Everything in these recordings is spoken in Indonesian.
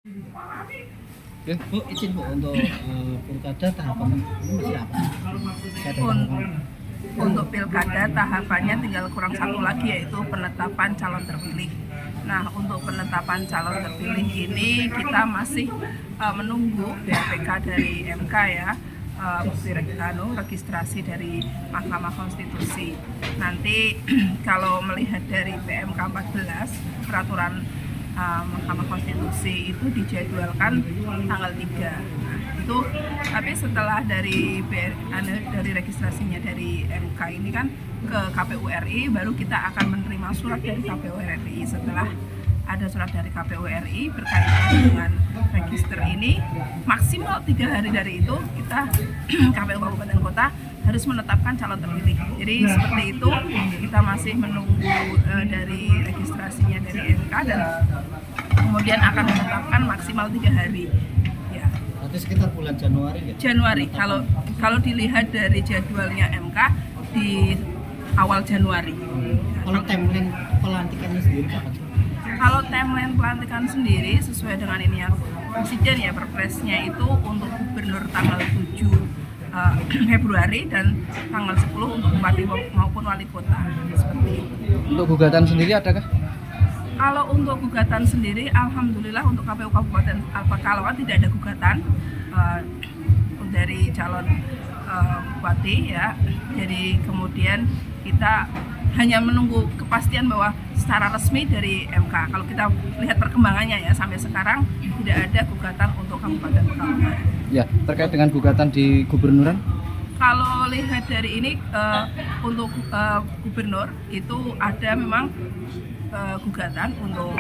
Oke. Bu, izin Bu untuk pilkada tahapan ini masih apa? Untuk pilkada tahapannya tinggal kurang satu lagi, yaitu penetapan calon terpilih. Nah, untuk penetapan calon terpilih ini kita masih menunggu BPK dari MK ya, bukti registrasi dari Mahkamah Konstitusi. Nanti kalau melihat dari PMK 14 peraturan Mahkamah Konstitusi itu dijadwalkan tanggal 3. Nah, itu tapi setelah dari registrasinya dari MK ini kan ke KPU RI, baru kita akan menerima surat dari KPU RI. Setelah ada surat dari KPU RI berkaitan dengan register ini, maksimal 3 hari dari itu kita KPU Kabupaten Kota harus menetapkan calon terpilih. Jadi seperti itu, kita masih menunggu dari registrasinya dari MK dan kemudian akan menetapkan maksimal 3 hari. Ya. Nanti sekitar bulan Januari ya? Januari. Kalau dilihat dari jadwalnya MK di awal Januari. Kalau timeline pelantikannya sendiri kapan? Kalau timeline pelantikan sendiri sesuai dengan ini ya Presiden ya, Perpresnya itu untuk gubernur tanggal 7 Februari dan tanggal 10 untuk bupati maupun wali kota. Seperti itu. Untuk gugatan sendiri adakah? Kalau untuk gugatan sendiri, alhamdulillah untuk KPU Kabupaten Pekalongan tidak ada gugatan dari calon bupati ya. Jadi kemudian kita hanya menunggu kepastian bahwa secara resmi dari MK. Kalau kita lihat perkembangannya ya, sampai sekarang tidak ada gugatan untuk Kabupaten Pekalongan. Ya, terkait dengan gugatan di gubernuran? Kalau lihat dari ini untuk gubernur itu ada memang gugatan untuk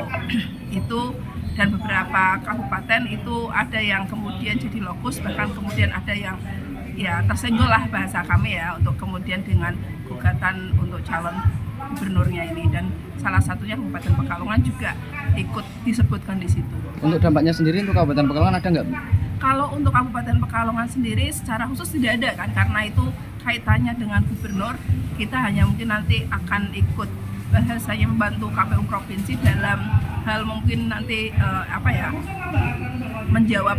itu, dan beberapa kabupaten itu ada yang kemudian jadi lokus, bahkan kemudian ada yang ya tersenggol lah bahasa kami ya, untuk kemudian dengan gugatan untuk calon gubernurnya ini, dan salah satunya Kabupaten Pekalongan juga ikut disebutkan di situ. Untuk dampaknya sendiri untuk Kabupaten Pekalongan ada nggak, Bu? Kalau untuk Kabupaten Pekalongan sendiri secara khusus tidak ada kan, karena itu kaitannya dengan gubernur. Kita hanya mungkin nanti akan ikut bahasanya membantu KPU provinsi dalam hal mungkin nanti menjawab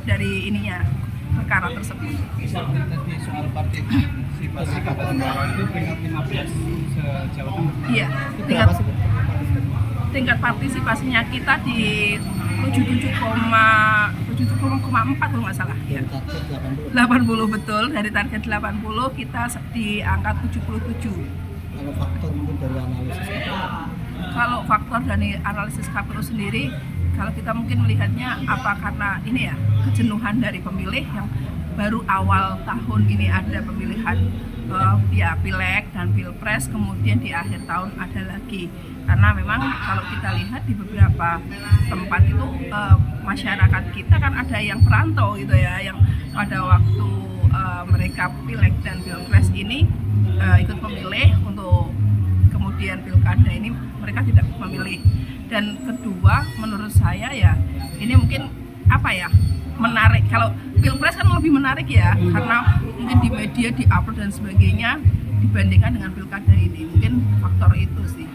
dari ininya perkara tersebut. Misalnya tadi soal partisipasi Kabupaten Pekalongan itu peringkat 15 se-Jawa Tengah. Iya, tingkat partisipasinya kita di 77,4 kalau nggak salah. Ya. 80 betul, dari target 80 kita di angka 77. Kalau faktor mungkin dari analisis KPU? Kalau faktor dari analisis KPU sendiri, kalau kita mungkin melihatnya apa karena ini ya kejenuhan dari pemilih yang baru awal tahun ini ada pemilihan ya pileg dan pilpres, kemudian di akhir tahun ada lagi. Karena memang kalau kita lihat di beberapa tempat itu masyarakat kita kan ada yang perantau gitu ya, yang pada waktu mereka pileg dan pilpres ini ikut memilih, untuk kemudian pilkada ini mereka tidak memilih. Dan kedua, menurut saya ya ini mungkin menarik. Kalau pilpres kan lebih menarik ya, karena mungkin di media di-upload dan sebagainya dibandingkan dengan pilkada ini. Mungkin faktor itu sih.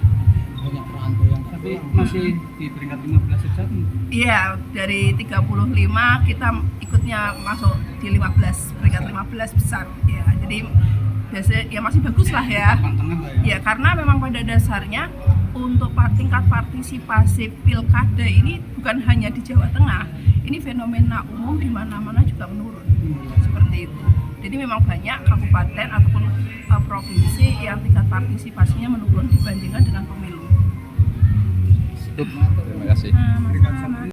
Banyak perantau yang Tapi masih di peringkat 15 saja. Iya, dari 35 kita ikutnya masuk di 15, peringkat 15 besar ya. Jadi biasanya ya masih bagus lah ya. Ya, karena memang pada dasarnya untuk tingkat partisipasi pilkada ini bukan hanya di Jawa Tengah, ini fenomena umum di mana-mana juga menurun. Seperti itu. Jadi memang banyak kabupaten ataupun provinsi yang tingkat partisipasinya menurun dibandingkan dengan pemilu. Terima kasih.